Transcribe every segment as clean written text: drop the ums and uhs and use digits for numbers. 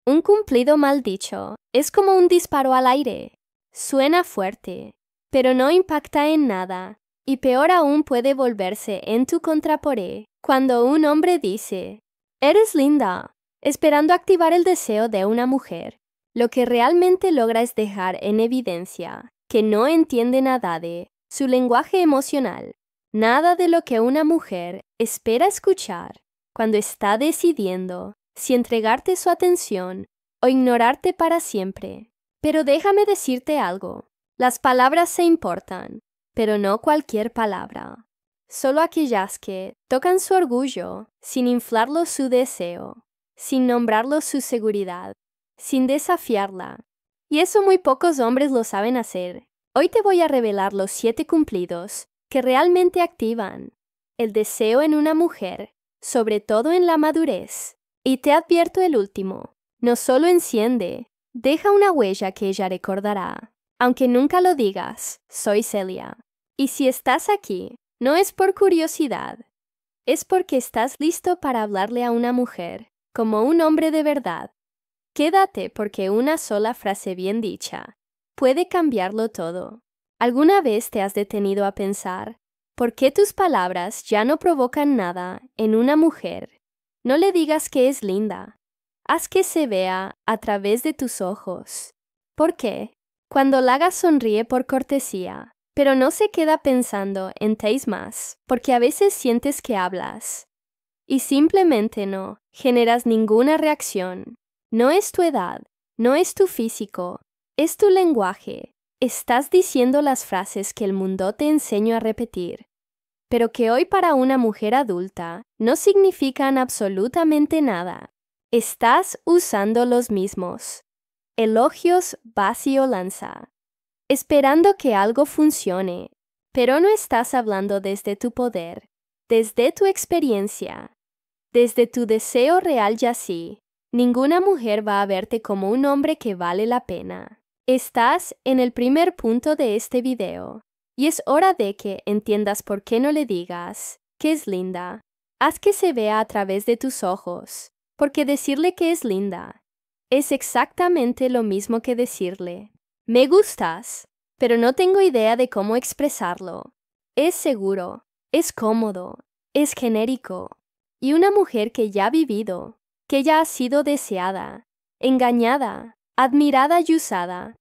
Un cumplido mal dicho es como un disparo al aire. Suena fuerte, pero no impacta en nada, y peor aún puede volverse en tu contraporé cuando un hombre dice, «Eres linda», esperando activar el deseo de una mujer. Lo que realmente logra es dejar en evidencia que no entiende nada de su lenguaje emocional, nada de lo que una mujer espera escuchar cuando está decidiendo si entregarte su atención o ignorarte para siempre. Pero déjame decirte algo, las palabras se importan, pero no cualquier palabra. Solo aquellas que tocan su orgullo sin inflarlo su deseo, sin nombrarlo su seguridad, sin desafiarla. Y eso muy pocos hombres lo saben hacer. Hoy te voy a revelar los 7 cumplidos que realmente activan el deseo en una mujer, sobre todo en la madurez. Y te advierto el último, no solo enciende, deja una huella que ella recordará. Aunque nunca lo digas, soy Celia. Y si estás aquí, no es por curiosidad, es porque estás listo para hablarle a una mujer, como un hombre de verdad. Quédate porque una sola frase bien dicha puede cambiarlo todo. ¿Alguna vez te has detenido a pensar por qué tus palabras ya no provocan nada en una mujer? No le digas que es linda. Haz que se vea a través de tus ojos. ¿Por qué? Cuando Laga sonríe por cortesía, pero no se queda pensando en teis más, porque a veces sientes que hablas y simplemente no generas ninguna reacción. No es tu edad, no es tu físico, es tu lenguaje. Estás diciendo las frases que el mundo te enseñó a repetir, pero que hoy para una mujer adulta no significan absolutamente nada. Estás usando los mismos elogios vacío lanza, esperando que algo funcione, pero no estás hablando desde tu poder, desde tu experiencia, desde tu deseo real. Ya sí, ninguna mujer va a verte como un hombre que vale la pena. Estás en el primer punto de este video, y es hora de que entiendas por qué no le digas que es linda. Haz que se vea a través de tus ojos, porque decirle que es linda es exactamente lo mismo que decirle, me gustas, pero no tengo idea de cómo expresarlo. Es seguro, es cómodo, es genérico. Y una mujer que ya ha vivido, que ya ha sido deseada, engañada, admirada y usada,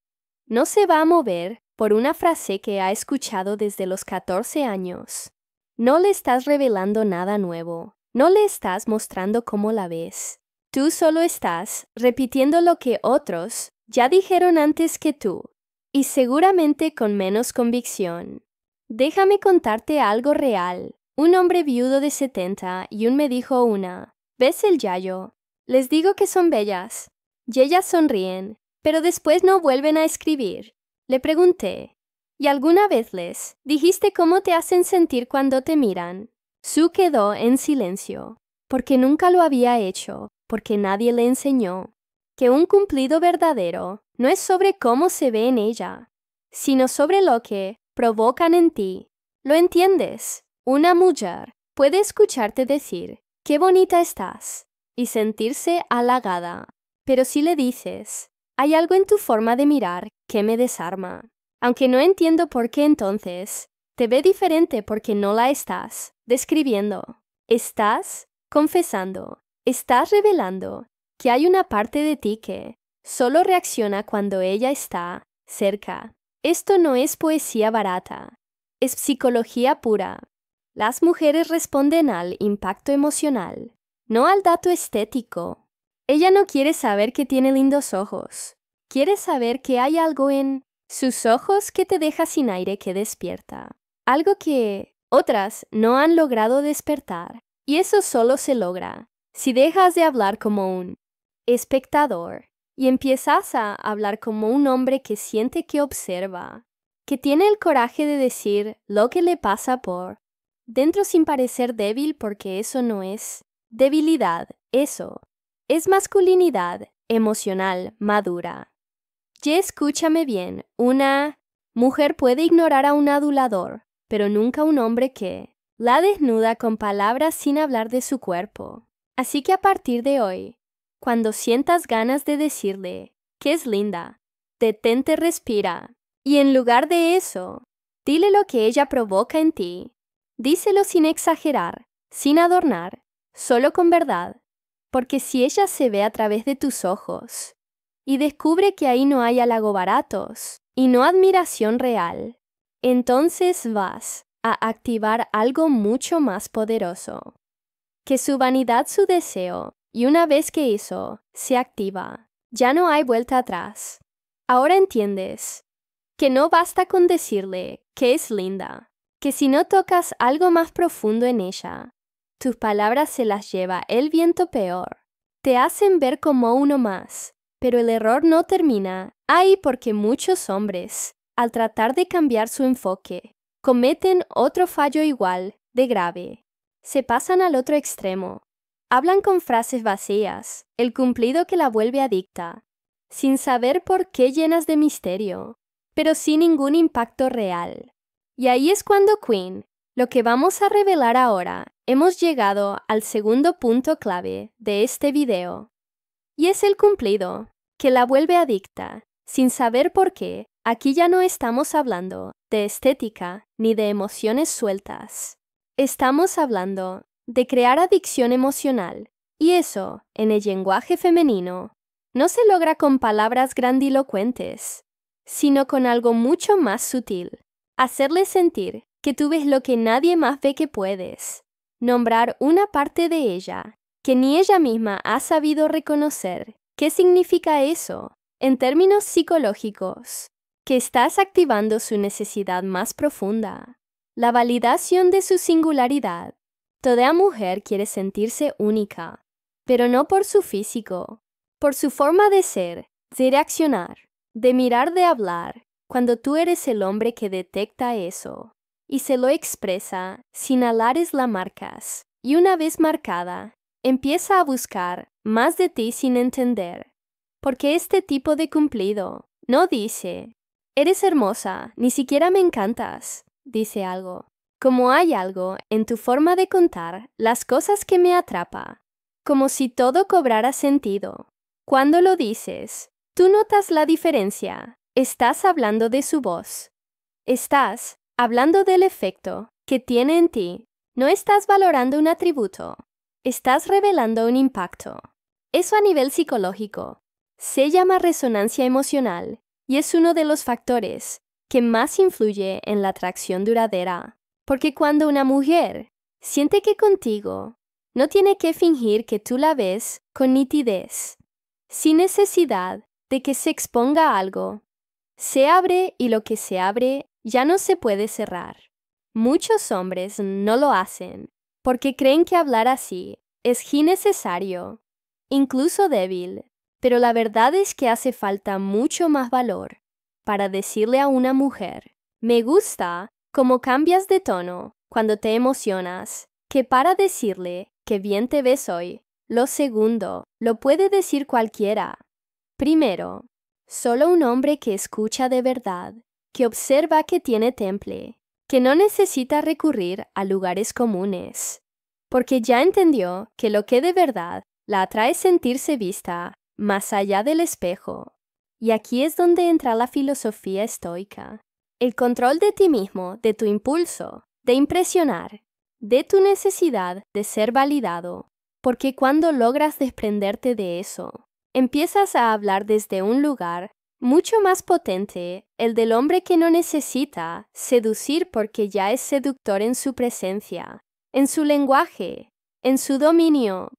no se va a mover por una frase que ha escuchado desde los 14 años. No le estás revelando nada nuevo, no le estás mostrando cómo la ves. Tú solo estás repitiendo lo que otros ya dijeron antes que tú, y seguramente con menos convicción. Déjame contarte algo real. Un hombre viudo de 70 y me dijo una, ¿ves el yayo? Les digo que son bellas. Y ellas sonríen, pero después no vuelven a escribir. Le pregunté, ¿y alguna vez les dijiste cómo te hacen sentir cuando te miran? Sue quedó en silencio, porque nunca lo había hecho, porque nadie le enseñó que un cumplido verdadero no es sobre cómo se ve en ella, sino sobre lo que provocan en ti. ¿Lo entiendes? Una mujer puede escucharte decir, qué bonita estás, y sentirse halagada, pero si le dices, hay algo en tu forma de mirar que me desarma, aunque no entiendo por qué entonces, te ve diferente porque no la estás describiendo, estás confesando, estás revelando que hay una parte de ti que solo reacciona cuando ella está cerca. Esto no es poesía barata, es psicología pura. Las mujeres responden al impacto emocional, no al dato estético. Ella no quiere saber que tiene lindos ojos, quiere saber que hay algo en sus ojos que te deja sin aire, que despierta. Algo que otras no han logrado despertar. Y eso solo se logra si dejas de hablar como un espectador y empiezas a hablar como un hombre que siente, que observa, que tiene el coraje de decir lo que le pasa por dentro sin parecer débil, porque eso no es debilidad, eso es masculinidad emocional madura. Y escúchame bien, una mujer puede ignorar a un adulador, pero nunca un hombre que la desnuda con palabras sin hablar de su cuerpo. Así que a partir de hoy, Cuando sientas ganas de decirle que es linda, detente, respira. Y en lugar de eso, dile lo que ella provoca en ti. Díselo sin exagerar, sin adornar, solo con verdad. Porque si ella se ve a través de tus ojos y descubre que ahí no hay halago baratos y no admiración real, entonces vas a activar algo mucho más poderoso. Que su vanidad, su deseo, y una vez que eso se activa, ya no hay vuelta atrás. Ahora entiendes que no basta con decirle que es linda, que si no tocas algo más profundo en ella, tus palabras se las lleva el viento peor. Te hacen ver como uno más, pero el error no termina ahí porque muchos hombres, al tratar de cambiar su enfoque, cometen otro fallo igual de grave. Se pasan al otro extremo. Hablan con frases vacías, el cumplido que la vuelve adicta, sin saber por qué llenas de misterio, pero sin ningún impacto real. Y ahí es cuando Queen, lo que vamos a revelar ahora, hemos llegado al segundo punto clave de este video. Y es el cumplido, que la vuelve adicta, sin saber por qué. Aquí ya no estamos hablando de estética ni de emociones sueltas. Estamos hablando de crear adicción emocional, y eso, en el lenguaje femenino, no se logra con palabras grandilocuentes, sino con algo mucho más sutil. Hacerle sentir que tú ves lo que nadie más ve que puedes. Nombrar una parte de ella que ni ella misma ha sabido reconocer. ¿Qué significa eso? En términos psicológicos, que estás activando su necesidad más profunda, la validación de su singularidad. Toda mujer quiere sentirse única, pero no por su físico, por su forma de ser, de reaccionar, de mirar, de hablar. Cuando tú eres el hombre que detecta eso y se lo expresa, sin alares la marcas, y una vez marcada, empieza a buscar más de ti sin entender. Porque este tipo de cumplido no dice, eres hermosa, ni siquiera me encantas, dice algo. Como hay algo en tu forma de contar las cosas que me atrapa, como si todo cobrara sentido. Cuando lo dices, tú notas la diferencia. Estás hablando de su voz. Estás hablando del efecto que tiene en ti. No estás valorando un atributo. Estás revelando un impacto. Eso a nivel psicológico se llama resonancia emocional y es uno de los factores que más influye en la atracción duradera. Porque cuando una mujer siente que contigo no tiene que fingir que tú la ves con nitidez, sin necesidad de que se exponga a algo, se abre y lo que se abre ya no se puede cerrar. Muchos hombres no lo hacen porque creen que hablar así es innecesario, incluso débil, pero la verdad es que hace falta mucho más valor para decirle a una mujer, me gusta cómo cambias de tono cuando te emocionas, que para decirle que bien te ves hoy. Lo segundo, lo puede decir cualquiera. Primero, solo un hombre que escucha de verdad, que observa que tiene temple, que no necesita recurrir a lugares comunes, porque ya entendió que lo que de verdad la atrae es sentirse vista más allá del espejo. Y aquí es donde entra la filosofía estoica. El control de ti mismo, de tu impulso, de impresionar, de tu necesidad de ser validado, porque cuando logras desprenderte de eso, empiezas a hablar desde un lugar mucho más potente, el del hombre que no necesita seducir porque ya es seductor en su presencia, en su lenguaje, en su dominio.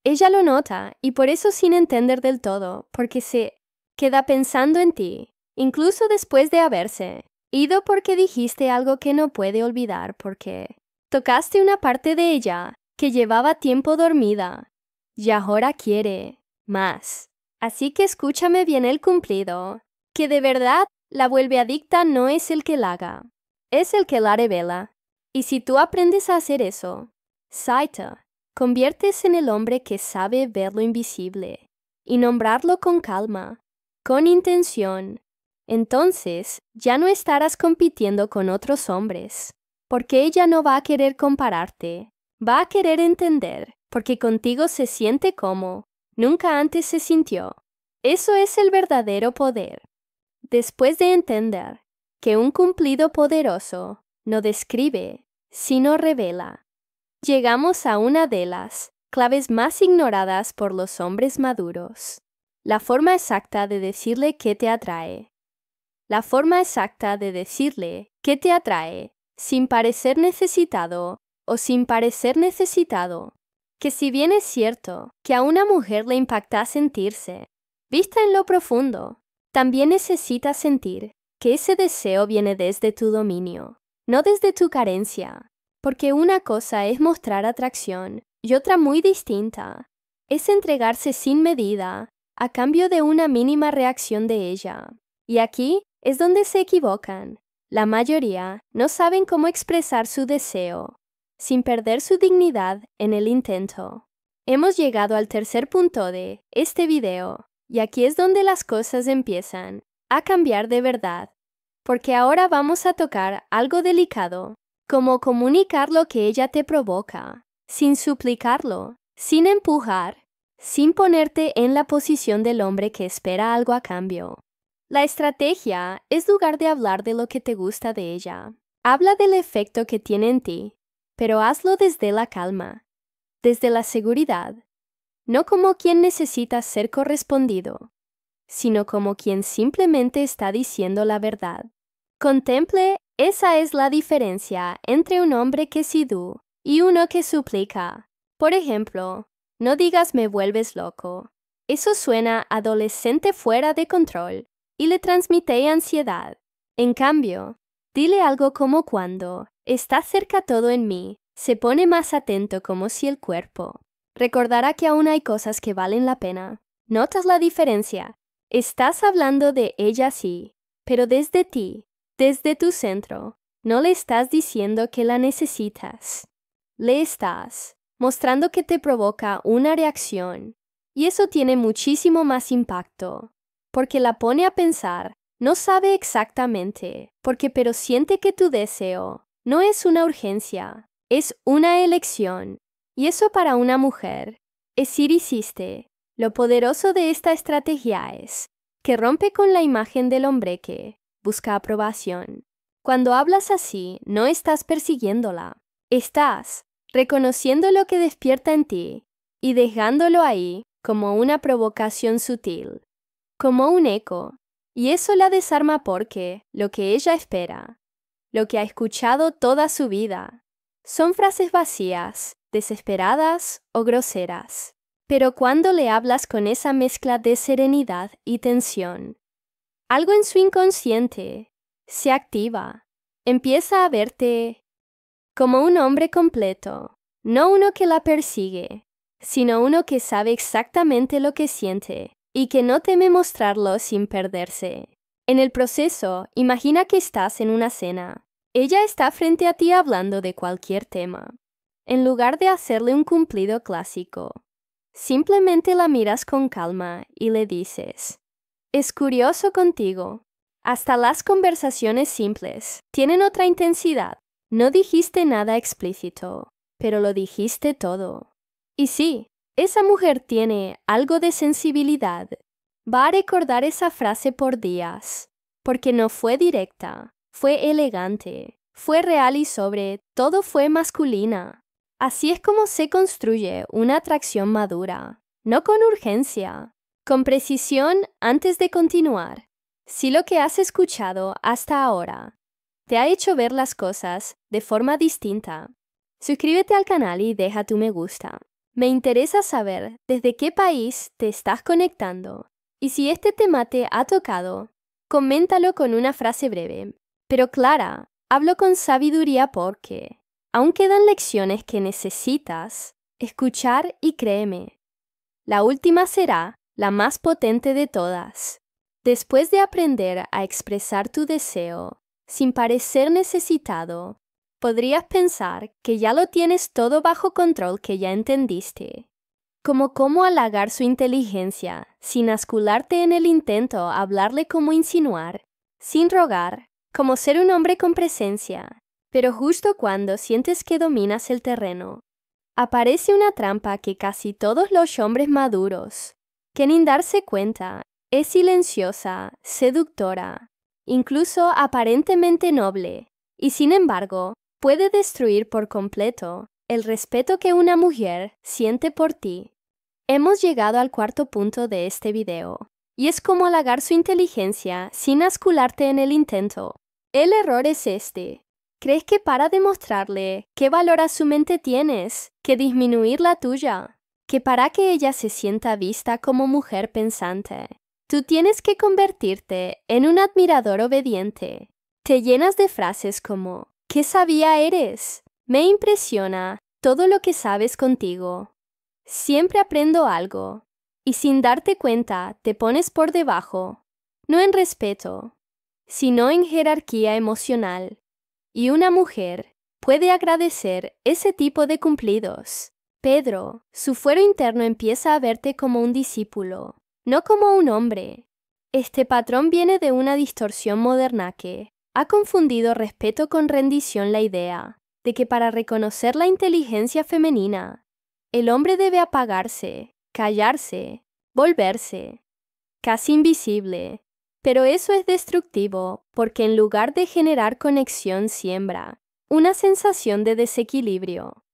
Ella lo nota y por eso sin entender del todo, porque se queda pensando en ti, incluso después de haberse ido porque dijiste algo que no puede olvidar porque tocaste una parte de ella que llevaba tiempo dormida y ahora quiere más. Así que escúchame bien el cumplido, que de verdad la vuelve adicta no es el que la haga, es el que la revela. Y si tú aprendes a hacer eso, Saita, conviertes en el hombre que sabe ver lo invisible y nombrarlo con calma, con intención. Entonces ya no estarás compitiendo con otros hombres, porque ella no va a querer compararte, va a querer entender, porque contigo se siente como nunca antes se sintió. Eso es el verdadero poder. Después de entender que un cumplido poderoso no describe, sino revela, llegamos a una de las claves más ignoradas por los hombres maduros. La forma exacta de decirle qué te atrae. La forma exacta de decirle qué te atrae, sin parecer necesitado o sin parecer necesitado. Que si bien es cierto que a una mujer le impacta sentirse vista en lo profundo, también necesita sentir que ese deseo viene desde tu dominio, no desde tu carencia, porque una cosa es mostrar atracción y otra muy distinta es entregarse sin medida a cambio de una mínima reacción de ella. Y aquí es donde se equivocan. La mayoría no saben cómo expresar su deseo sin perder su dignidad en el intento. Hemos llegado al tercer punto de este video, y aquí es donde las cosas empiezan a cambiar de verdad, porque ahora vamos a tocar algo delicado, como comunicar lo que ella te provoca, sin suplicarlo, sin empujar, sin ponerte en la posición del hombre que espera algo a cambio. La estrategia es lugar de hablar de lo que te gusta de ella. Habla del efecto que tiene en ti, pero hazlo desde la calma, desde la seguridad, no como quien necesita ser correspondido, sino como quien simplemente está diciendo la verdad. Contemple, esa es la diferencia entre un hombre que sidú y uno que suplica. Por ejemplo, no digas me vuelves loco. Eso suena adolescente fuera de control y le transmite ansiedad. En cambio, dile algo como cuando está cerca todo en mí, se pone más atento como si el cuerpo recordará que aún hay cosas que valen la pena. ¿Notas la diferencia? Estás hablando de ella sí, pero desde ti, desde tu centro. No le estás diciendo que la necesitas. Le estás mostrando que te provoca una reacción. Y eso tiene muchísimo más impacto, porque la pone a pensar. No sabe exactamente, pero siente que tu deseo no es una urgencia, es una elección. Y eso para una mujer es irresistible. Lo poderoso de esta estrategia es que rompe con la imagen del hombre que busca aprobación. Cuando hablas así, no estás persiguiéndola. Estás reconociendo lo que despierta en ti y dejándolo ahí como una provocación sutil, como un eco. Y eso la desarma porque lo que ella espera, lo que ha escuchado toda su vida, son frases vacías, desesperadas o groseras. Pero cuando le hablas con esa mezcla de serenidad y tensión, algo en su inconsciente se activa. Empieza a verte como un hombre completo, no uno que la persigue, sino uno que sabe exactamente lo que siente y que no teme mostrarlo sin perderse. En el proceso, imagina que estás en una cena. Ella está frente a ti hablando de cualquier tema. En lugar de hacerle un cumplido clásico, simplemente la miras con calma y le dices, es curioso contigo. Hasta las conversaciones simples tienen otra intensidad. No dijiste nada explícito, pero lo dijiste todo. Y sí, esa mujer tiene algo de sensibilidad. Va a recordar esa frase por días, porque no fue directa, fue elegante, fue real y sobre todo fue masculina. Así es como se construye una atracción madura, no con urgencia, con precisión antes de continuar. Si lo que has escuchado hasta ahora te ha hecho ver las cosas de forma distinta, suscríbete al canal y deja tu me gusta. Me interesa saber desde qué país te estás conectando. Y si este tema te ha tocado, coméntalo con una frase breve, pero clara. Hablo con sabiduría porque aún quedan lecciones que necesitas escuchar y créeme, la última será la más potente de todas. Después de aprender a expresar tu deseo sin parecer necesitado, podrías pensar que ya lo tienes todo bajo control, que ya entendiste. Como cómo halagar su inteligencia sin ascularte en el intento, hablarle como insinuar, sin rogar, como ser un hombre con presencia. Pero justo cuando sientes que dominas el terreno, aparece una trampa que casi todos los hombres maduros, que sin darse cuenta, es silenciosa, seductora, incluso aparentemente noble, y sin embargo, puede destruir por completo el respeto que una mujer siente por ti. Hemos llegado al cuarto punto de este video, y es como halagar su inteligencia sin ascularte en el intento. El error es este. ¿Crees que para demostrarle qué valor a su mente tienes, que disminuir la tuya? Que para que ella se sienta vista como mujer pensante, tú tienes que convertirte en un admirador obediente. Te llenas de frases como, ¿qué sabia eres? Me impresiona todo lo que sabes contigo. Siempre aprendo algo. Y sin darte cuenta, te pones por debajo. No en respeto, sino en jerarquía emocional. Y una mujer puede agradecer ese tipo de cumplidos. Pedro, su fuero interno empieza a verte como un discípulo, no como un hombre. Este patrón viene de una distorsión moderna que ha confundido respeto con rendición, la idea de que para reconocer la inteligencia femenina, el hombre debe apagarse, callarse, volverse casi invisible. Pero eso es destructivo porque en lugar de generar conexión siembra una sensación de desequilibrio.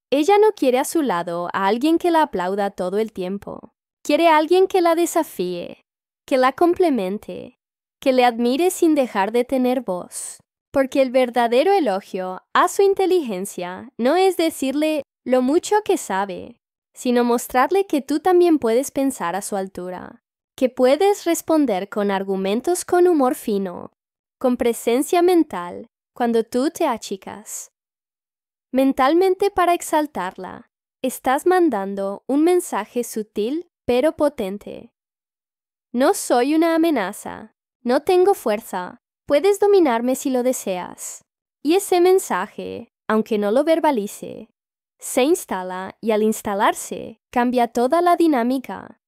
Ella no quiere a su lado a alguien que la aplauda todo el tiempo. Quiere a alguien que la desafíe, que la complemente, que le admire sin dejar de tener voz. Porque el verdadero elogio a su inteligencia no es decirle lo mucho que sabe, sino mostrarle que tú también puedes pensar a su altura, que puedes responder con argumentos con humor fino, con presencia mental, cuando tú te achicas. Mentalmente para exaltarla, estás mandando un mensaje sutil pero potente. No soy una amenaza, no tengo fuerza, puedes dominarme si lo deseas. Y ese mensaje, aunque no lo verbalice, se instala y al instalarse cambia toda la dinámica.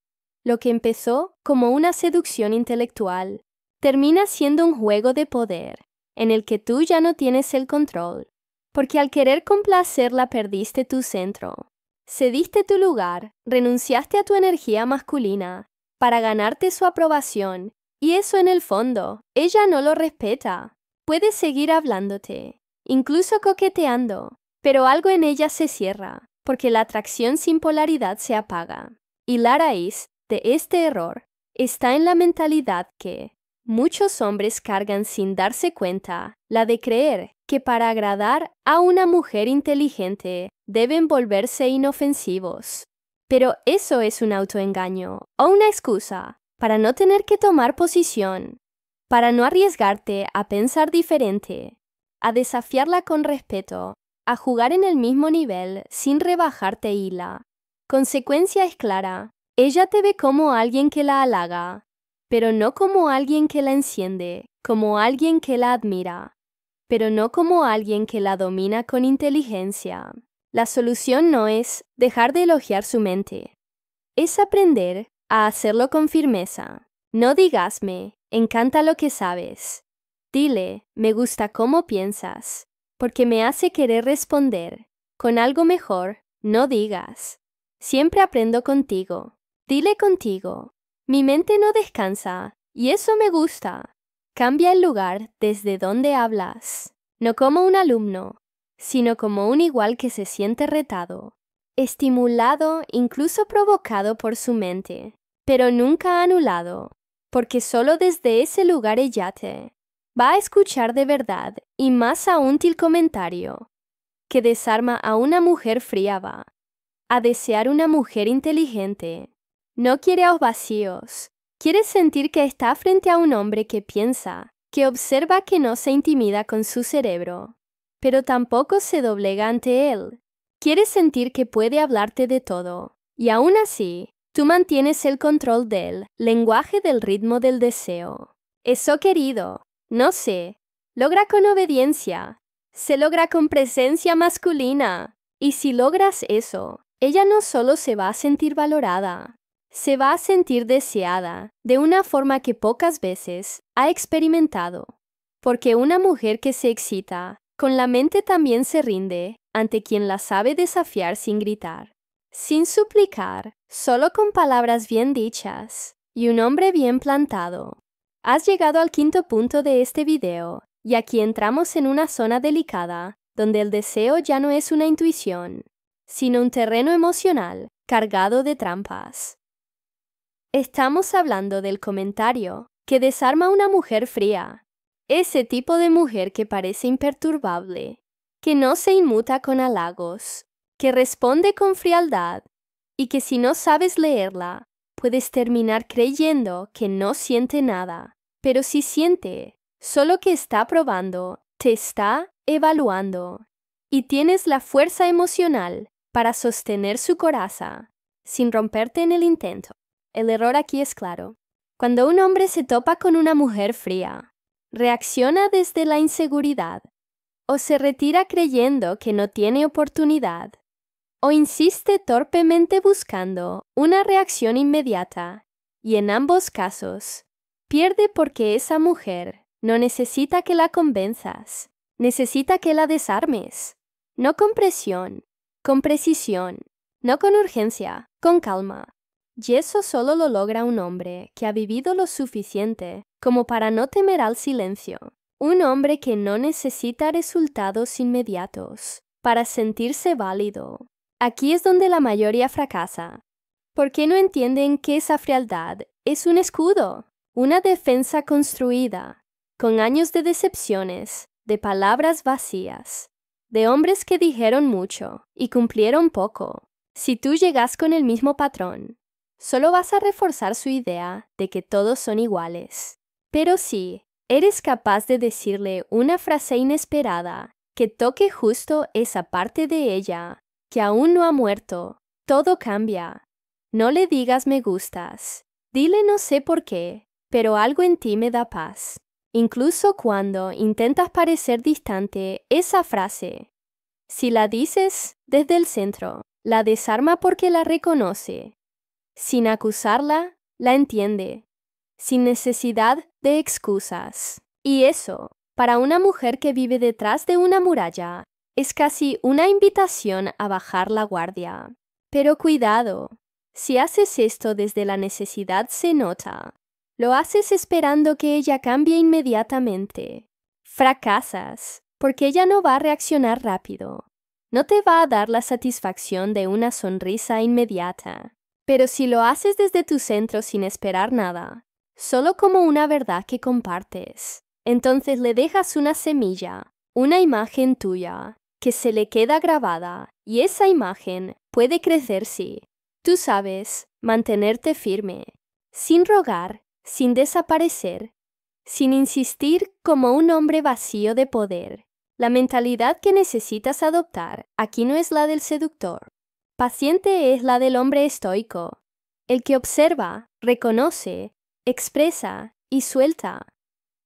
Lo que empezó como una seducción intelectual termina siendo un juego de poder en el que tú ya no tienes el control, porque al querer complacerla perdiste tu centro, cediste tu lugar, renunciaste a tu energía masculina para ganarte su aprobación, y eso en el fondo, ella no lo respeta. Puede seguir hablándote, incluso coqueteando, pero algo en ella se cierra, porque la atracción sin polaridad se apaga. Y la raíz de este error está en la mentalidad que muchos hombres cargan sin darse cuenta, la de creer que para agradar a una mujer inteligente deben volverse inofensivos. Pero eso es un autoengaño o una excusa para no tener que tomar posición, para no arriesgarte a pensar diferente, a desafiarla con respeto, a jugar en el mismo nivel sin rebajarte y la consecuencia es clara. Ella te ve como alguien que la halaga, pero no como alguien que la enciende, como alguien que la admira, pero no como alguien que la domina con inteligencia. La solución no es dejar de elogiar su mente, es aprender a hacerlo con firmeza. No digas me encanta lo que sabes. Dile, me gusta cómo piensas, porque me hace querer responder con algo mejor. No digas, siempre aprendo contigo. Dile contigo, mi mente no descansa, y eso me gusta. Cambia el lugar desde donde hablas, no como un alumno, sino como un igual que se siente retado, estimulado, incluso provocado por su mente, pero nunca anulado, porque solo desde ese lugar ella te va a escuchar de verdad, y más a un til comentario que desarma a una mujer fría va a desear una mujer inteligente. No quiere a los vacíos, quiere sentir que está frente a un hombre que piensa, que observa, que no se intimida con su cerebro, pero tampoco se doblega ante él. Quiere sentir que puede hablarte de todo, y aún así, tú mantienes el control del lenguaje del ritmo del deseo. Eso, querido, no sé, logra con obediencia, se logra con presencia masculina, y si logras eso, ella no solo se va a sentir valorada, se va a sentir deseada de una forma que pocas veces ha experimentado, porque una mujer que se excita con la mente también se rinde ante quien la sabe desafiar sin gritar, sin suplicar, solo con palabras bien dichas y un hombre bien plantado. Has llegado al quinto punto de este video, y aquí entramos en una zona delicada, donde el deseo ya no es una intuición, sino un terreno emocional cargado de trampas. Estamos hablando del comentario que desarma a una mujer fría, ese tipo de mujer que parece imperturbable, que no se inmuta con halagos, que responde con frialdad y que si no sabes leerla, puedes terminar creyendo que no siente nada, pero sí siente, solo que está probando, te está evaluando y tienes la fuerza emocional para sostener su coraza sin romperte en el intento. El error aquí es claro. Cuando un hombre se topa con una mujer fría, reacciona desde la inseguridad, o se retira creyendo que no tiene oportunidad, o insiste torpemente buscando una reacción inmediata, y en ambos casos, pierde porque esa mujer no necesita que la convenzas, necesita que la desarmes, no con presión, con precisión, no con urgencia, con calma. Y eso solo lo logra un hombre que ha vivido lo suficiente como para no temer al silencio. Un hombre que no necesita resultados inmediatos para sentirse válido. Aquí es donde la mayoría fracasa. ¿Por qué no entienden que esa frialdad es un escudo? Una defensa construida, con años de decepciones, de palabras vacías, de hombres que dijeron mucho y cumplieron poco. Si tú llegas con el mismo patrón, solo vas a reforzar su idea de que todos son iguales. Pero si eres capaz de decirle una frase inesperada que toque justo esa parte de ella que aún no ha muerto, todo cambia. No le digas me gustas. Dile no sé por qué, pero algo en ti me da paz. Incluso cuando intentas parecer distante, esa frase, si la dices desde el centro, la desarma porque la reconoce. Sin acusarla, la entiende, sin necesidad de excusas. Y eso, para una mujer que vive detrás de una muralla, es casi una invitación a bajar la guardia. Pero cuidado, si haces esto desde la necesidad se nota. Lo haces esperando que ella cambie inmediatamente. Fracasas, porque ella no va a reaccionar rápido. No te va a dar la satisfacción de una sonrisa inmediata. Pero si lo haces desde tu centro sin esperar nada, solo como una verdad que compartes, entonces le dejas una semilla, una imagen tuya, que se le queda grabada, y esa imagen puede crecer si tú sabes mantenerte firme, sin rogar, sin desaparecer, sin insistir como un hombre vacío de poder. La mentalidad que necesitas adoptar aquí no es la del seductor. Paciente es la del hombre estoico, el que observa, reconoce, expresa y suelta,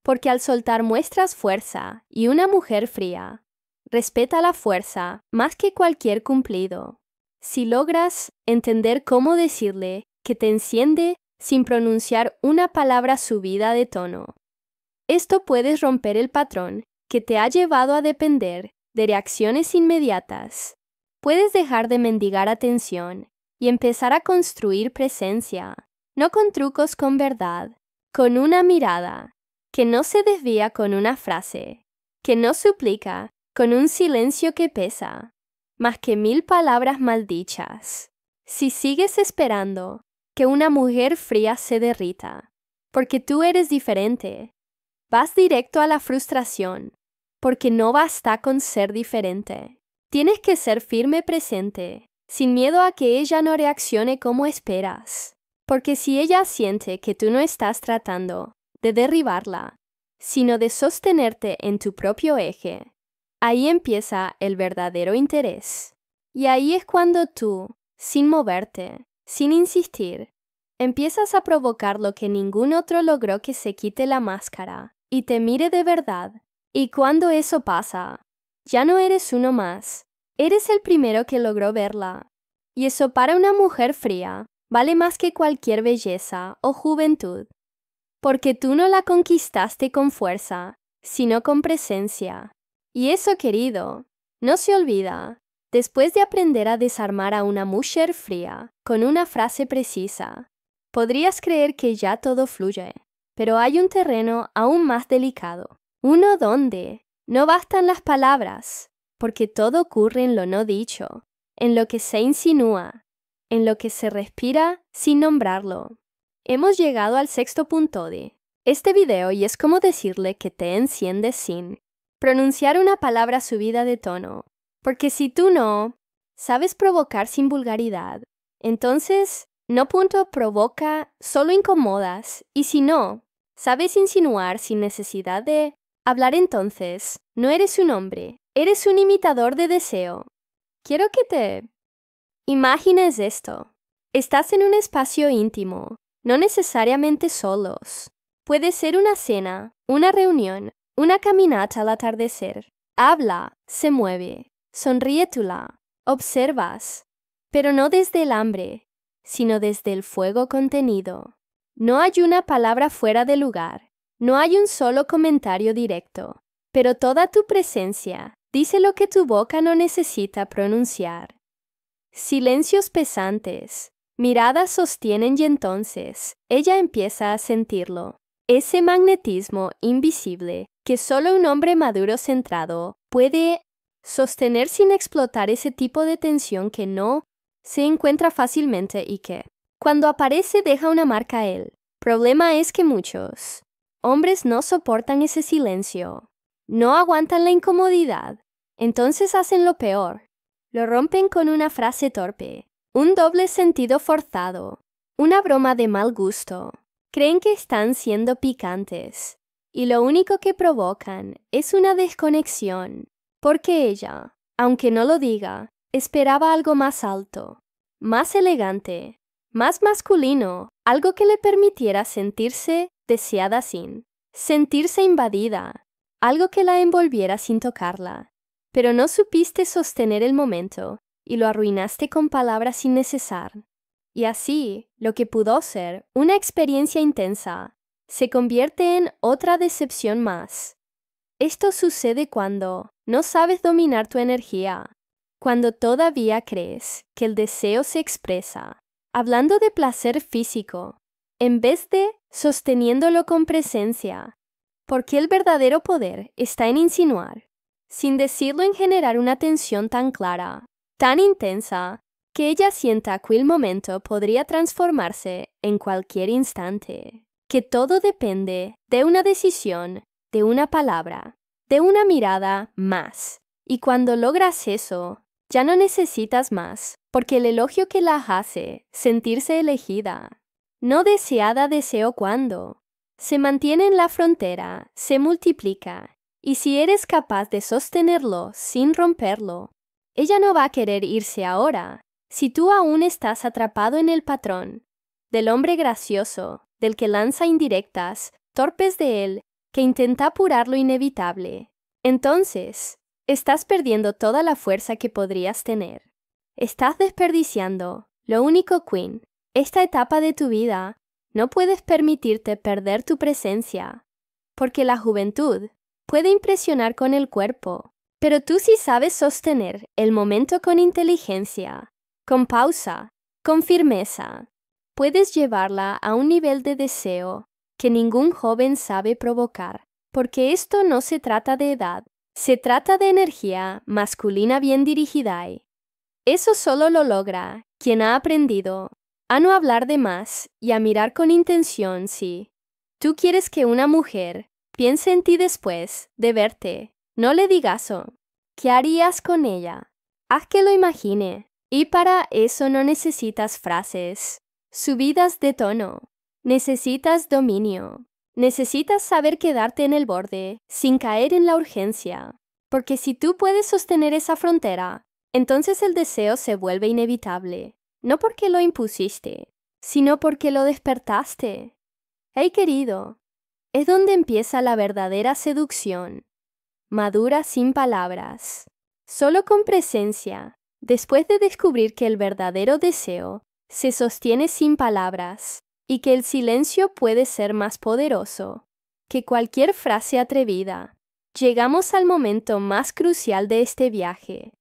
porque al soltar muestras fuerza y una mujer fría, respeta la fuerza más que cualquier cumplido. Si logras entender cómo decirle que te enciende sin pronunciar una palabra subida de tono, esto puedes romper el patrón que te ha llevado a depender de reacciones inmediatas. Puedes dejar de mendigar atención y empezar a construir presencia, no con trucos, con verdad, con una mirada, que no se desvía con una frase, que no suplica con un silencio que pesa, más que 1000 palabras maldichas. Si sigues esperando que una mujer fría se derrita, porque tú eres diferente, vas directo a la frustración, porque no basta con ser diferente. Tienes que ser firme presente, sin miedo a que ella no reaccione como esperas. Porque si ella siente que tú no estás tratando de derribarla, sino de sostenerte en tu propio eje, ahí empieza el verdadero interés. Y ahí es cuando tú, sin moverte, sin insistir, empiezas a provocar lo que ningún otro logró, que se quite la máscara y te mire de verdad. Y cuando eso pasa, ya no eres uno más, eres el primero que logró verla. Y eso para una mujer fría vale más que cualquier belleza o juventud, porque tú no la conquistaste con fuerza, sino con presencia. Y eso, querido, no se olvida, Después de aprender a desarmar a una mujer fría con una frase precisa, podrías creer que ya todo fluye, pero hay un terreno aún más delicado. Uno donde no bastan las palabras, porque todo ocurre en lo no dicho, en lo que se insinúa, en lo que se respira sin nombrarlo. Hemos llegado al sexto punto de este video y es como decirle que te enciendes sin pronunciar una palabra subida de tono, porque si tú no sabes provocar sin vulgaridad, entonces no punto provoca, solo incomodas, y si no sabes insinuar sin necesidad de hablar, entonces no eres un hombre, eres un imitador de deseo. Quiero que te imagines esto. Estás en un espacio íntimo, no necesariamente solos. Puede ser una cena, una reunión, una caminata al atardecer. Habla, se mueve, sonríetula, observas, pero no desde el hambre, sino desde el fuego contenido. No hay una palabra fuera de lugar, no hay un solo comentario directo, pero toda tu presencia dice lo que tu boca no necesita pronunciar. Silencios pesantes, miradas sostienen y entonces ella empieza a sentirlo. Ese magnetismo invisible que solo un hombre maduro centrado puede sostener sin explotar, ese tipo de tensión que no se encuentra fácilmente y que, cuando aparece, deja una marca. El problema es que muchos hombres no soportan ese silencio, no aguantan la incomodidad, entonces hacen lo peor. Lo rompen con una frase torpe, un doble sentido forzado, una broma de mal gusto. Creen que están siendo picantes, y lo único que provocan es una desconexión, porque ella, aunque no lo diga, esperaba algo más alto, más elegante, más masculino, algo que le permitiera sentirse deseada sin sentirse invadida, algo que la envolviera sin tocarla. Pero no supiste sostener el momento y lo arruinaste con palabras innecesarias. Y así, lo que pudo ser una experiencia intensa se convierte en otra decepción más. Esto sucede cuando no sabes dominar tu energía, cuando todavía crees que el deseo se expresa hablando de placer físico, en vez de sosteniéndolo con presencia, porque el verdadero poder está en insinuar, sin decirlo, en generar una tensión tan clara, tan intensa, que ella sienta que el momento podría transformarse en cualquier instante, que todo depende de una decisión, de una palabra, de una mirada más. Y cuando logras eso, ya no necesitas más, porque el elogio que la hace sentirse elegida, no deseada, deseo cuando se mantiene en la frontera, se multiplica, y si eres capaz de sostenerlo sin romperlo, ella no va a querer irse ahora. Si tú aún estás atrapado en el patrón del hombre gracioso, del que lanza indirectas, torpes de él, que intenta apurar lo inevitable, entonces estás perdiendo toda la fuerza que podrías tener. Estás desperdiciando lo único, Queen. Esta etapa de tu vida no puedes permitirte perder tu presencia, porque la juventud puede impresionar con el cuerpo, pero tú sí sabes sostener el momento con inteligencia, con pausa, con firmeza. Puedes llevarla a un nivel de deseo que ningún joven sabe provocar, porque esto no se trata de edad, se trata de energía masculina bien dirigida. Eso solo lo logra quien ha aprendido a no hablar de más y a mirar con intención. Si tú quieres que una mujer piense en ti después de verte, no le digas ¿qué harías con ella? Haz que lo imagine. Y para eso no necesitas frases subidas de tono. Necesitas dominio. Necesitas saber quedarte en el borde sin caer en la urgencia. Porque si tú puedes sostener esa frontera, entonces el deseo se vuelve inevitable. No porque lo impusiste, sino porque lo despertaste. Hey, querido, es donde empieza la verdadera seducción. Madura sin palabras, solo con presencia. Después de descubrir que el verdadero deseo se sostiene sin palabras y que el silencio puede ser más poderoso que cualquier frase atrevida, llegamos al momento más crucial de este viaje.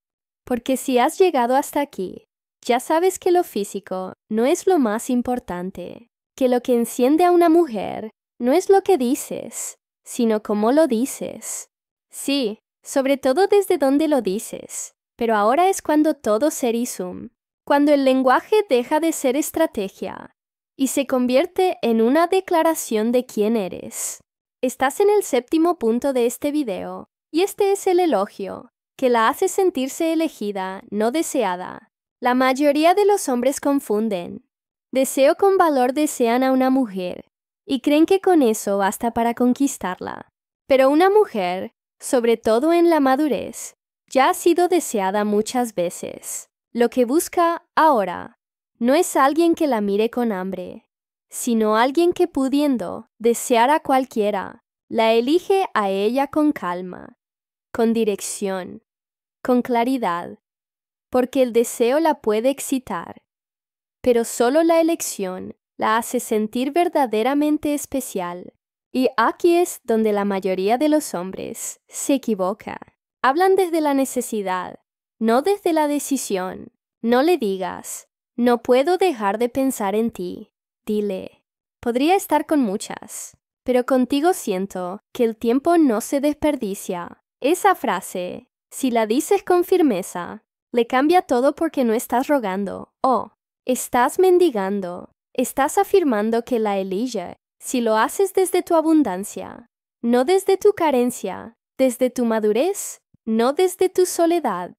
Porque si has llegado hasta aquí, ya sabes que lo físico no es lo más importante, que lo que enciende a una mujer no es lo que dices, sino cómo lo dices. Sí, sobre todo desde dónde lo dices, pero ahora es cuando todo se resume, cuando el lenguaje deja de ser estrategia y se convierte en una declaración de quién eres. Estás en el 7º punto de este video, y este es el elogio, que la hace sentirse elegida, no deseada. La mayoría de los hombres confunden. Deseo con valor desean a una mujer, y creen que con eso basta para conquistarla. Pero una mujer, sobre todo en la madurez, ya ha sido deseada muchas veces. Lo que busca ahora no es alguien que la mire con hambre, sino alguien que pudiendo desear a cualquiera, la elige a ella con calma, con dirección, con claridad, porque el deseo la puede excitar, pero solo la elección la hace sentir verdaderamente especial. Y aquí es donde la mayoría de los hombres se equivoca. Hablan desde la necesidad, no desde la decisión. No le digas, no puedo dejar de pensar en ti. Dile, podría estar con muchas, pero contigo siento que el tiempo no se desperdicia. Esa frase, si la dices con firmeza, le cambia todo porque no estás rogando o estás mendigando. Estás afirmando que la elige si lo haces desde tu abundancia, no desde tu carencia, desde tu madurez, no desde tu soledad.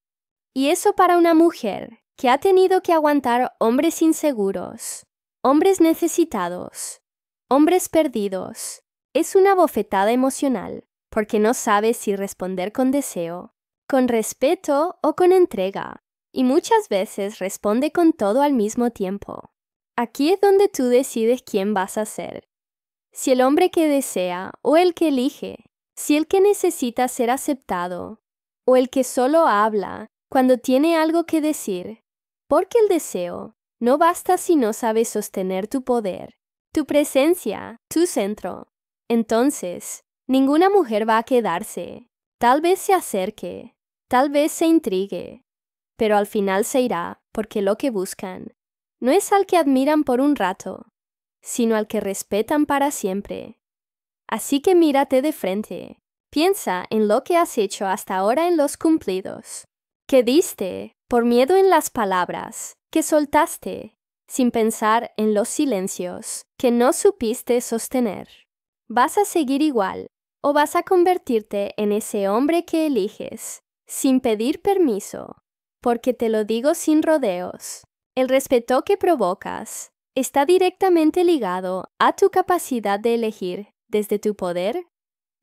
Y eso para una mujer que ha tenido que aguantar hombres inseguros, hombres necesitados, hombres perdidos, es una bofetada emocional, porque no sabe si responder con deseo, con respeto o con entrega, y muchas veces responde con todo al mismo tiempo. Aquí es donde tú decides quién vas a ser. Si el hombre que desea o el que elige, si el que necesita ser aceptado o el que solo habla cuando tiene algo que decir, porque el deseo no basta si no sabes sostener tu poder, tu presencia, tu centro. Entonces, ninguna mujer va a quedarse. Tal vez se acerque, tal vez se intrigue, pero al final se irá porque lo que buscan no es al que admiran por un rato, sino al que respetan para siempre. Así que mírate de frente. Piensa en lo que has hecho hasta ahora en los cumplidos, que diste por miedo en las palabras, que soltaste, sin pensar en los silencios que no supiste sostener. ¿Vas a seguir igual o vas a convertirte en ese hombre que eliges, sin pedir permiso? Porque te lo digo sin rodeos. El respeto que provocas está directamente ligado a tu capacidad de elegir desde tu poder,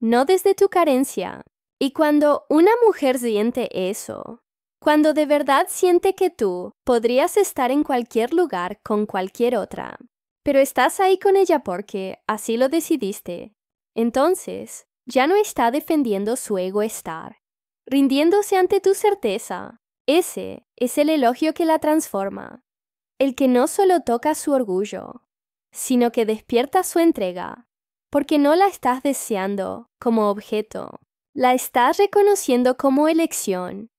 no desde tu carencia. Y cuando una mujer siente eso, cuando de verdad siente que tú podrías estar en cualquier lugar con cualquier otra, pero estás ahí con ella porque así lo decidiste, entonces ya no está defendiendo su ego-estar, rindiéndose ante tu certeza. Ese es el elogio que la transforma, el que no solo toca su orgullo, sino que despierta su entrega, porque no la estás deseando como objeto, la estás reconociendo como elección.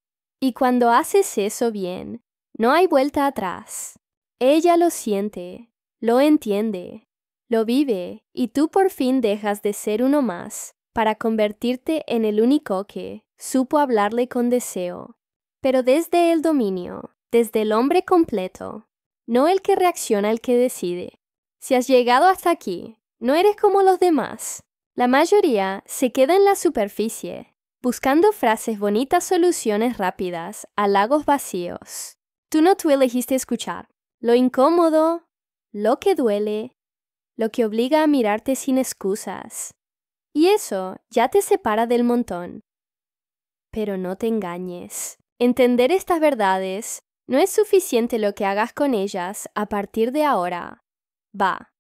Y cuando haces eso bien, no hay vuelta atrás. Ella lo siente, lo entiende, lo vive, y tú por fin dejas de ser uno más para convertirte en el único que supo hablarle con deseo, pero desde el dominio, desde el hombre completo, no el que reacciona, el que decide. Si has llegado hasta aquí, no eres como los demás. La mayoría se queda en la superficie, buscando frases bonitas, soluciones rápidas, halagos vacíos. Tú elegiste escuchar lo incómodo, lo que duele, lo que obliga a mirarte sin excusas. Y eso ya te separa del montón. Pero no te engañes. Entender estas verdades no es suficiente. Lo que hagas con ellas a partir de ahora va.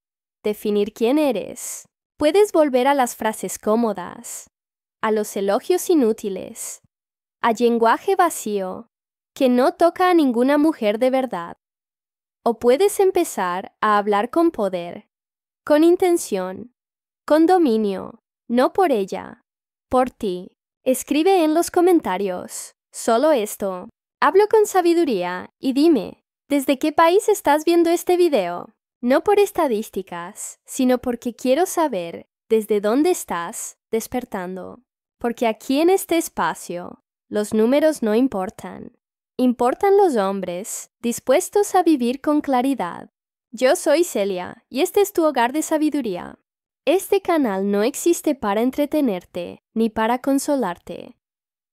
Definir quién eres. Puedes volver a las frases cómodas, a los elogios inútiles, a lenguaje vacío que no toca a ninguna mujer de verdad. O puedes empezar a hablar con poder, con intención, con dominio, no por ella, por ti. Escribe en los comentarios solo esto. Hablo con sabiduría y dime, ¿desde qué país estás viendo este video? No por estadísticas, sino porque quiero saber desde dónde estás despertando. Porque aquí en este espacio, los números no importan. Importan los hombres dispuestos a vivir con claridad. Yo soy Celia y este es tu hogar de sabiduría. Este canal no existe para entretenerte ni para consolarte.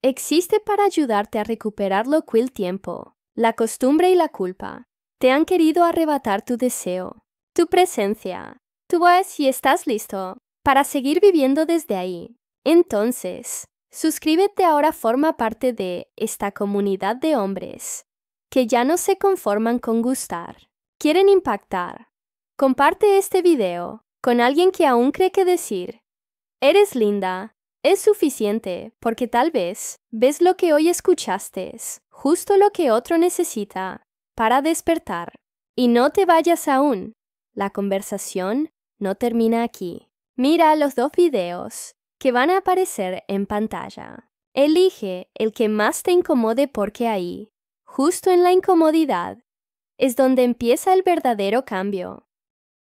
Existe para ayudarte a recuperar lo que el tiempo, la costumbre y la culpa te han querido arrebatar tu deseo, tu presencia, tu voz y estás listo para seguir viviendo desde ahí. Entonces, suscríbete ahora, forma parte de esta comunidad de hombres que ya no se conforman con gustar, quieren impactar. Comparte este video con alguien que aún cree que decir, eres linda, es suficiente, porque tal vez ves lo que hoy escuchaste, justo lo que otro necesita para despertar. Y no te vayas aún, la conversación no termina aquí. Mira los 2 videos que van a aparecer en pantalla. Elige el que más te incomode porque ahí, justo en la incomodidad, es donde empieza el verdadero cambio.